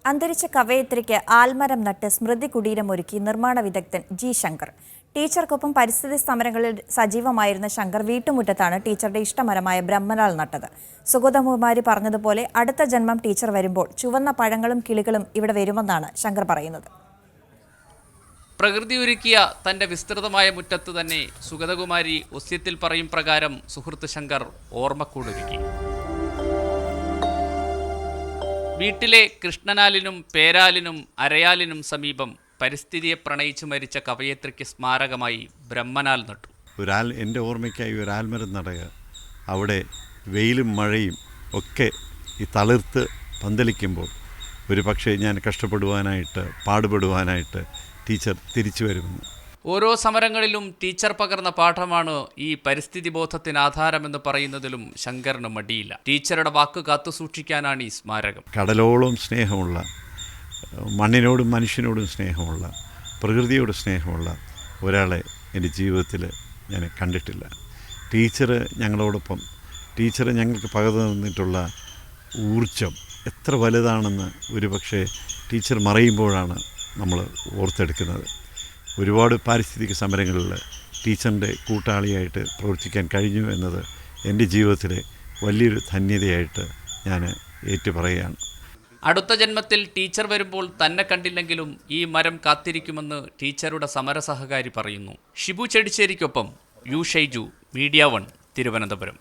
അന്തരിച്ച കവയിത്രിക്ക് ആൽമരം നട്ട് സ്മൃതി കുടീരമൊരുക്കി നിർമ്മാണ വിദഗ്ധൻ ജി ശങ്കർ. ടീച്ചർക്കൊപ്പം പരിസ്ഥിതി സമരങ്ങളിൽ സജീവമായിരുന്ന ശങ്കർ വീട്ടുമുറ്റത്താണ് ടീച്ചറുടെ ഇഷ്ടമരമായ ബ്രഹ്മനാൾ നട്ടത്. സുഗതകുമാരി പറഞ്ഞതുപോലെ അടുത്ത ജന്മം ടീച്ചർ വരുമ്പോൾ ചുവന്ന പഴങ്ങളും കിളികളും ഇവിടെ വരുമെന്നാണ് ശങ്കർ പറയുന്നത്. പ്രകൃതി ഒരുക്കിയ തന്റെ വിസ്തൃതമായ മുറ്റത്ത് തന്നെ സുഗതകുമാരി ഒസ്യത്തിൽ പറയും പ്രകാരം സുഹൃത്ത് ശങ്കർ ഓർമ്മക്കൂടൊരുക്കി. വീട്ടിലെ കൃഷ്ണനാലിനും പേരാലിനും അരയാലിനും സമീപം പരിസ്ഥിതിയെ പ്രണയിച്ചു മരിച്ച കവയത്രിക്ക് സ്മാരകമായി ബ്രഹ്മനാൽ നട്ടു. എൻ്റെ ഓർമ്മയ്ക്കായി ഒരു ആൽമരം നടുക. അവിടെ വെയിലും മഴയും ഒക്കെ ഈ തളിർത്ത് പന്തലിക്കുമ്പോൾ ഒരു പക്ഷേ ഞാൻ പാടുപെടുവാനായിട്ട് ടീച്ചർ തിരിച്ചു വരുമെന്ന്. ഓരോ സമരങ്ങളിലും ടീച്ചർ പകർന്ന പാഠമാണ് ഈ പരിസ്ഥിതി ബോധത്തിന് ആധാരമെന്ന് പറയുന്നതിലും ശങ്കറിന് മടിയില്ല. ടീച്ചറുടെ വാക്ക് കാത്തുസൂക്ഷിക്കാനാണ് ഈ സ്മാരകം. കടലോളം സ്നേഹമുള്ള, മണ്ണിനോടും മനുഷ്യനോടും സ്നേഹമുള്ള, പ്രകൃതിയോട് സ്നേഹമുള്ള ഒരാളെ എൻ്റെ ജീവിതത്തിൽ ഞാൻ കണ്ടിട്ടില്ല. ടീച്ചർ ഞങ്ങൾക്ക് പകർന്നു തന്നിട്ടുള്ള ഊർജം എത്ര വലുതാണെന്ന് ഒരുപക്ഷെ ടീച്ചർ മറയുമ്പോഴാണ് നമ്മൾ ഓർത്തെടുക്കുന്നത്. ഒരുപാട് പാരിസ്ഥിതിക സമരങ്ങളിൽ ടീച്ചറിൻ്റെ കൂട്ടാളിയായിട്ട് പ്രവർത്തിക്കാൻ കഴിഞ്ഞു എന്നത് എൻ്റെ ജീവിതത്തിലെ വലിയൊരു ധന്യതയായിട്ട് ഞാൻ ഏറ്റുപറയുകയാണ്. അടുത്ത ജന്മത്തിൽ ടീച്ചർ വരുമ്പോൾ തന്നെ കണ്ടില്ലെങ്കിലും ഈ മരം കാത്തിരിക്കുമെന്ന് ടീച്ചറുടെ സമരസഹകാരി പറയുന്നു. ഷിബു ചെടിച്ചേരിക്കൊപ്പം യു ഷൈജു, മീഡിയ 1, തിരുവനന്തപുരം.